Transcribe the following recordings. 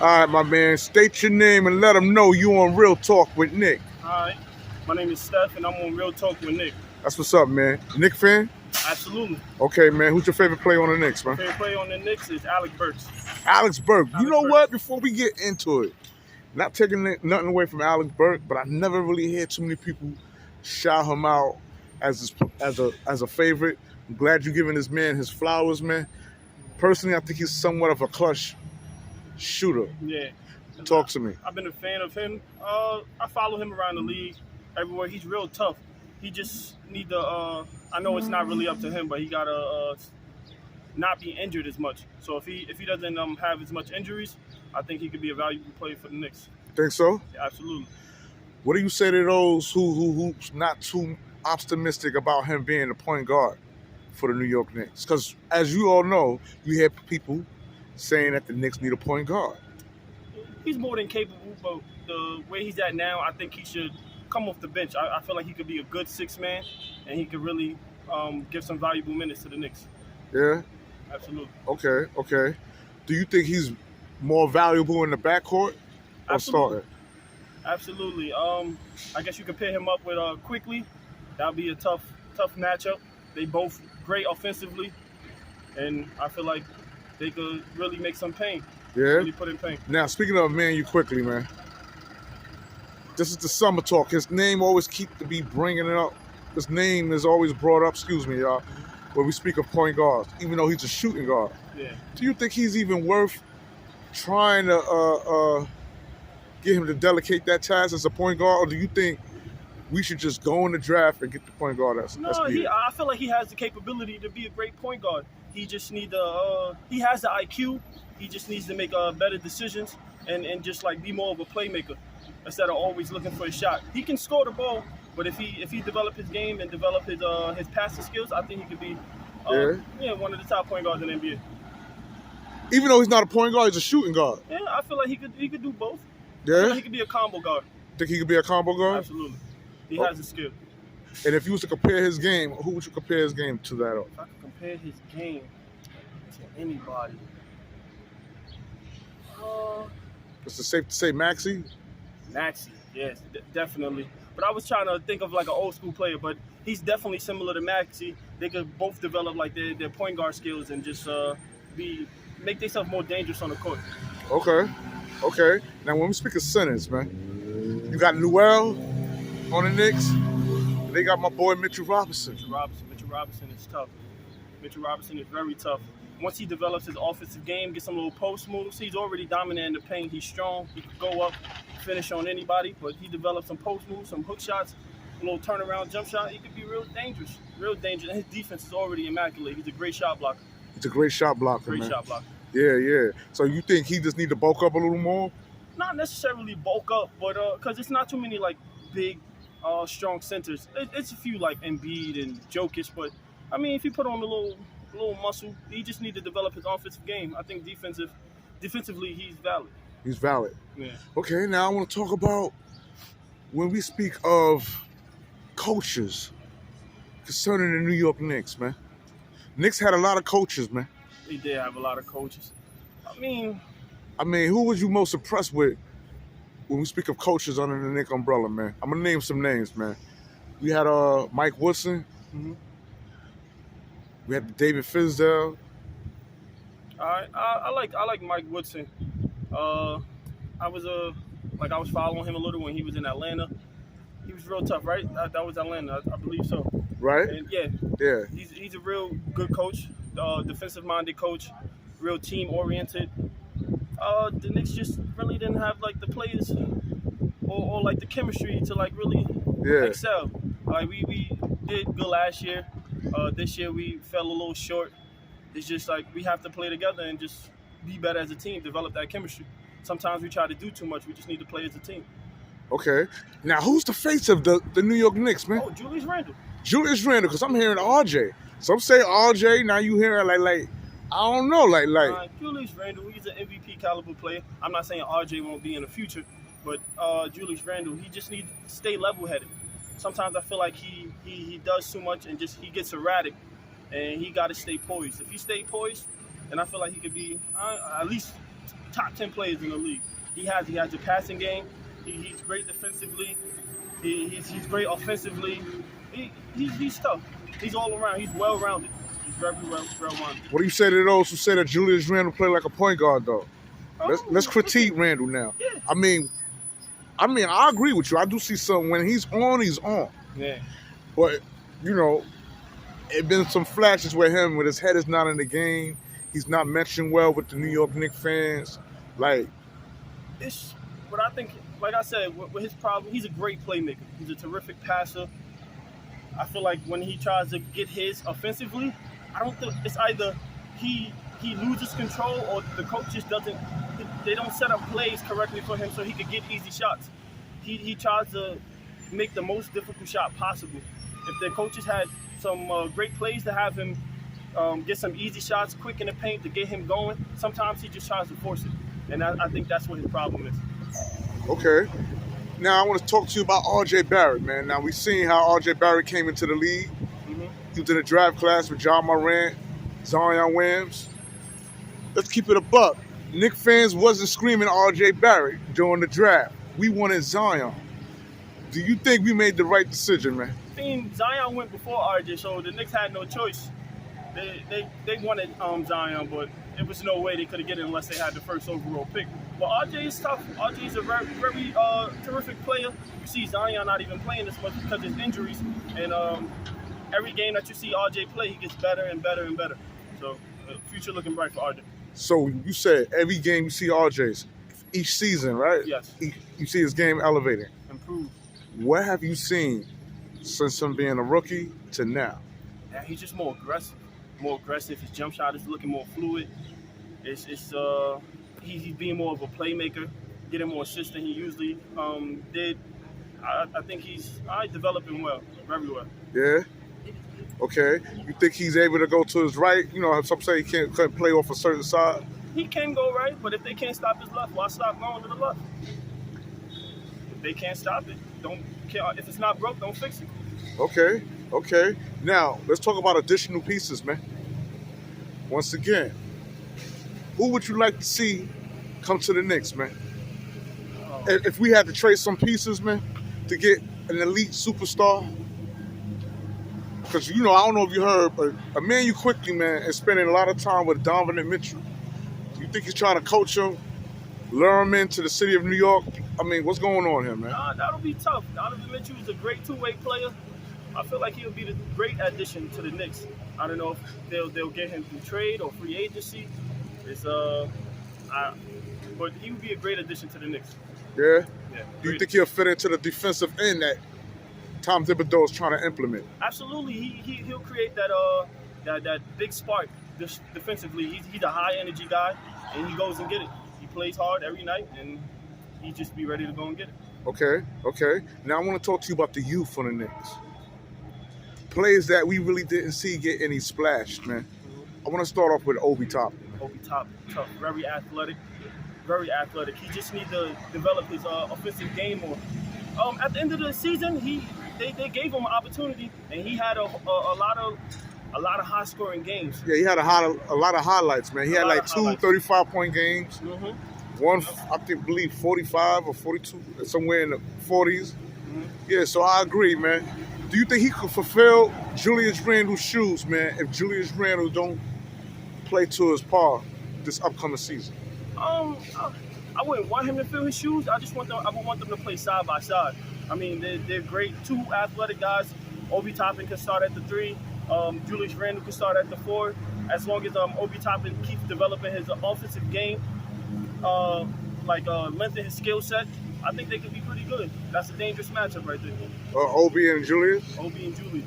All right, my man. State your name and let them know you on Real Talk with Nick. Hi, my name is Steph, and I'm on Real Talk with Nick. That's what's up, man. Nick fan? Absolutely. Okay, man. Who's your favorite player on the Knicks, man? Favorite player on the Knicks is Alec Burks. Alex Burke. You Alex know Burke. what? Before we get into it, not taking nothing away from Alex Burke, but I never really hear too many people shout him out as a favorite. I'm glad you're giving this man his flowers, man. Personally, I think he's somewhat of a clutch shooter. Yeah. Talk to me. I've been a fan of him. I follow him around the league, everywhere. He's real tough. He just need to. I know it's not really up to him, but he gotta not be injured as much. So if he doesn't have as much injuries, I think he could be a valuable player for the Knicks. Think so? Yeah, absolutely. What do you say to those who's not too optimistic about him being the point guard for the New York Knicks? Because as you all know, you hear people saying that the Knicks need a point guard. He's more than capable, but the way he's at now, I think he should come off the bench. I feel like he could be a good sixth man, and he could really give some valuable minutes to the Knicks. Yeah? Absolutely. Okay. Do you think he's more valuable in the backcourt or Absolutely. starting? Absolutely. I guess you could pair him up with Quickly. That'll be a tough matchup. They both great offensively, and I feel like they could really make some pain. Yeah? Really put in pain. Now, speaking of man, you quickly, man. This is the summer talk. His name always keep to be bringing it up. His name is always brought up, excuse me, y'all, when we speak of point guards, even though he's a shooting guard. Yeah. Do you think he's even worth trying to get him to delegate that task as a point guard, or do you think we should just go in the draft and get the point guard that's No, needed? I feel like he has the capability to be a great point guard. He just need the he has the IQ. He just needs to make better decisions and just like be more of a playmaker instead of always looking for a shot. He can score the ball, but if he develop his game and develop his passing skills, I think he could be one of the top point guards in the NBA. Even though he's not a point guard, he's a shooting guard. Yeah, I feel like he could do both. I feel Yeah? like he could be a combo guard. Think he could be a combo guard? Absolutely. He has the skill. And if you was to compare his game, who would you compare his game to that of? If I could compare his game to anybody, Is it safe to say Maxey? Maxey, yes, definitely. But I was trying to think of like an old school player, but he's definitely similar to Maxey. They could both develop like their point guard skills and just make themselves more dangerous on the court. Okay. Now, when we speak of centers, man, you got Newell on the Knicks. And they got my boy Mitchell Robinson. Mitchell Robinson is tough. Mitchell Robinson is very tough. Once he develops his offensive game, gets some little post moves, he's already dominant in the paint. He's strong. He can go up, finish on anybody, but he develops some post moves, some hook shots, a little turnaround jump shot. He could be real dangerous. And his defense is already immaculate. He's a great shot blocker. He's a great shot blocker, Great man. shot blocker. Yeah. So you think he just need to bulk up a little more? Not necessarily bulk up, but because it's not too many like big, strong centers. It's a few like Embiid and Jokic, but I mean, if you put on a little muscle, he just need to develop his offensive game. I think defensively, he's valid. He's valid. Yeah. Okay, now I want to talk about when we speak of coaches concerning the New York Knicks, man. Knicks had a lot of coaches, man. They did have a lot of coaches. I mean, who was you most impressed with when we speak of coaches under the Knick umbrella, man? I'm gonna name some names, man. We had Mike Woodson. mm-hmm. We had David Fizdale. I like Mike Woodson. I was following him a little when he was in Atlanta. He was real tough, right? That was Atlanta, I believe so. Right? And yeah. He's a real good coach, defensive-minded coach, real team-oriented. The Knicks just really didn't have like the players or like the chemistry to like really excel. Like we did good last year. This year we fell a little short. It's just like we have to play together and just be better as a team, develop that chemistry. Sometimes we try to do too much. We just need to play as a team. Okay. Now, who's the face of the New York Knicks, man? Oh, Julius Randle. Julius Randle, because I'm hearing RJ. Some say RJ, now you hearing like I don't know, Julius Randle, he's an MVP caliber player. I'm not saying RJ won't be in the future, but Julius Randle, he just needs to stay level-headed. Sometimes I feel like he does too much and just he gets erratic, and he got to stay poised. If he stay poised, then I feel like he could be at least top 10 players in the league. He has a passing game. He's great defensively. He's great offensively. He's tough. He's all around. He's well rounded. He's very well rounded. What do you say to those who say that Julius Randle play like a point guard though? Let's critique Randle now. Yeah. I mean, I agree with you. I do see something when he's on, he's on. Yeah. But you know, it been some flashes with him when his head is not in the game. He's not mentioned well with the New York Knicks fans. Like, it's what I think. Like I said, with his problem, he's a great playmaker. He's a terrific passer. I feel like when he tries to get his offensively, I don't think it's either he loses control or the coach just doesn't. They don't set up plays correctly for him so he could get easy shots. He tries to make the most difficult shot possible. If the coaches had some great plays to have him get some easy shots quick in the paint to get him going, sometimes he just tries to force it. And I think that's what his problem is. okay. Now I want to talk to you about R.J. Barrett, man. Now we've seen how R.J. Barrett came into the league. Mm-hmm. He was in a draft class with John Morant, Zion Williams. Let's keep it a buck. Knicks fans wasn't screaming R.J. Barrett during the draft. We wanted Zion. Do you think we made the right decision, man? I mean, Zion went before RJ, so the Knicks had no choice. They wanted Zion, but it was no way they could have get it unless they had the first overall pick. But RJ is tough. RJ is a very, very terrific player. You see Zion not even playing this much because of his injuries, and every game that you see RJ play, he gets better and better and better. So future looking bright for RJ. So you said every game you see RJ's, each season, right? Yes. You see his game elevating. Improve. What have you seen since him being a rookie to now? Yeah, he's just more aggressive. More aggressive. His jump shot is looking more fluid. He's being more of a playmaker, getting more assists than he usually did. I think he's developing well, very well. Yeah? Okay. You think he's able to go to his right? You know, some say he can't play off a certain side. He can go right, but if they can't stop his left, why stop going to the left? If they can't stop it, don't care. If it's not broke, don't fix it. Okay. Now, let's talk about additional pieces, man. Once again, who would you like to see come to the Knicks, man? If we had to trade some pieces, man, to get an elite superstar, because, you know, I don't know if you heard, but Emmanuel Quickly, man, is spending a lot of time with Donovan Mitchell. You think he's trying to coach him, lure him into the city of New York? I mean, what's going on here, man? That'll be tough. Donovan Mitchell is a great two-way player. I feel like he'll be the great addition to the Knicks. I don't know if they'll get him through trade or free agency. But he would be a great addition to the Knicks. Yeah? Yeah. Do you think he'll fit into the defensive end that Tom Thibodeau is trying to implement? Absolutely. He'll create that big spark defensively. He's a high energy guy, and he goes and get it. He plays hard every night, and he just be ready to go and get it. Okay. Now I want to talk to you about the youth on the Knicks. Players that we really didn't see get any splash, man. I want to start off with Obi Toppin. Obi Toppin, tough, very athletic. He just needs to develop his offensive game more. At the end of the season, they gave him an opportunity, and he had a lot of high-scoring games. Yeah, he had a lot of highlights, man. He had like two 35-point games. Mm-hmm. One, I believe 45 or 42, somewhere in the 40s. Mm-hmm. Yeah, so I agree, man. Do you think he could fulfill Julius Randle's shoes, man, if Julius Randle don't play to his par this upcoming season? I wouldn't want him to fill his shoes. I would want them to play side by side. I mean, they're great, two athletic guys. Obi Toppin can start at the 3. Julius Randle can start at the 4. As long as Obi Toppin keeps developing his offensive game, lengthen his skill set, I think they could be pretty good. That's a dangerous matchup right there. Obi and Julius? Obi and Julius.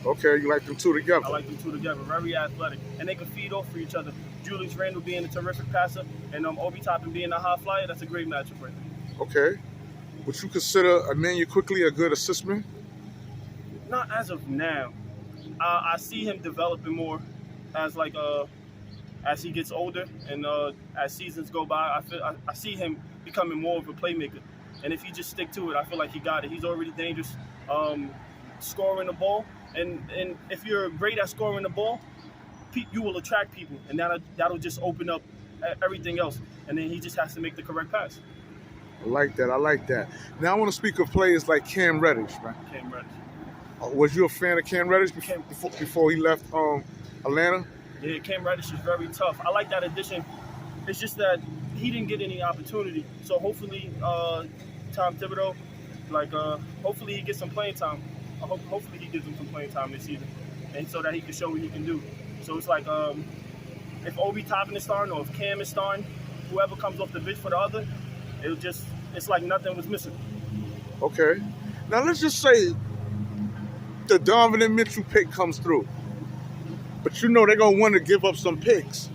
Okay, you like them two together? I like them two together. Very athletic. And they can feed off for each other. Julius Randle being a terrific passer and Obi Toppin being a high flyer, that's a great matchup right there. Okay. Would you consider Emmanuel Quickly a good assist man? Not as of now. I see him developing more as he gets older and as seasons go by. I see him becoming more of a playmaker. And if he just stick to it, I feel like he got it. He's already dangerous scoring the ball. And if you're great at scoring the ball, you will attract people, and that'll just open up everything else. and then he just has to make the correct pass. I like that. I like that. Now I want to speak of players like Cam Reddish, man. Cam Reddish. Was you a fan of Cam Reddish before he left Atlanta? Yeah, Cam Reddish is very tough. I like that addition. It's just that he didn't get any opportunity. So hopefully, Tom Thibodeau, hopefully he gets some playing time. Hopefully he gives him some playing time this season, and so that he can show what he can do. So it's like if Obi Toppin is starting or if Cam is starting, whoever comes off the bench for the other, it's like nothing was missing. Okay. Now let's just say the Donovan Mitchell pick comes through. But you know they're going to want to give up some picks.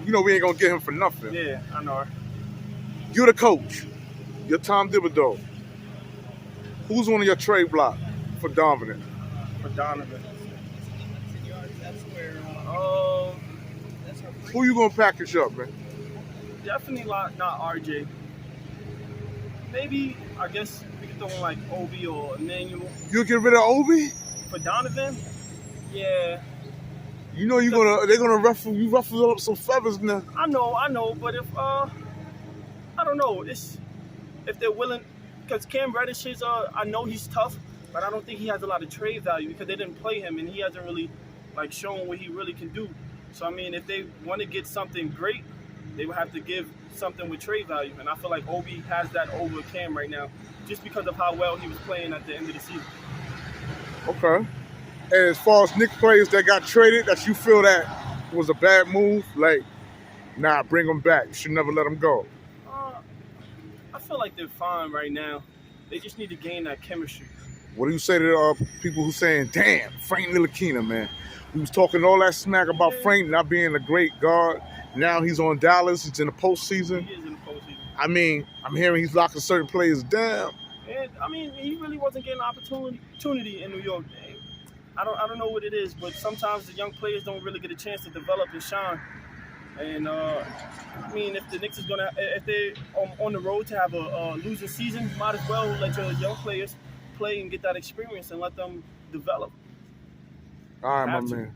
You know we ain't going to get him for nothing. Yeah, I know. You're the coach. You're Tom Thibodeau. Who's on your trade block for Donovan? For Donovan. Who you going to package up, man? Definitely not RJ. Maybe, I guess, we could throw in like Obi or Emmanuel. You'll get rid of Obi? For Donovan? Yeah. You know they're gonna ruffle up some feathers now. I know, but if I don't know, if they're willing, because Cam Reddish is I know he's tough, but I don't think he has a lot of trade value because they didn't play him and he hasn't really shown what he really can do. So I mean, if they want to get something great, they would have to give something with trade value, and I feel like Obi has that over Cam right now, just because of how well he was playing at the end of the season. Okay. And as far as Knicks players that got traded, that you feel that was a bad move, bring them back. You should never let them go. I feel like they're fine right now. They just need to gain that chemistry. What do you say to people who saying, damn, Frank Ntilikina, man? We was talking all that smack about Frank not being a great guard. Now he's on Dallas. He's in the postseason. He is in the postseason. I mean, I'm hearing he's locking certain players down. And I mean, he really wasn't getting opportunity in New York. I don't know what it is, but sometimes the young players don't really get a chance to develop and shine. And I mean, if the Knicks if they're on the road to have a losing season, you might as well let your young players play and get that experience and let them develop. All right, my man.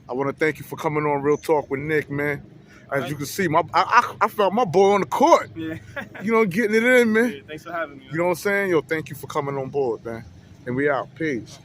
I want to thank you for coming on Real Talk with Nick, man. As you can see, I felt my boy on the court. Yeah. Getting it in, man. Yeah, thanks for having me. Man. You know what I'm saying? Yo, thank you for coming on board, man. And we out. Peace.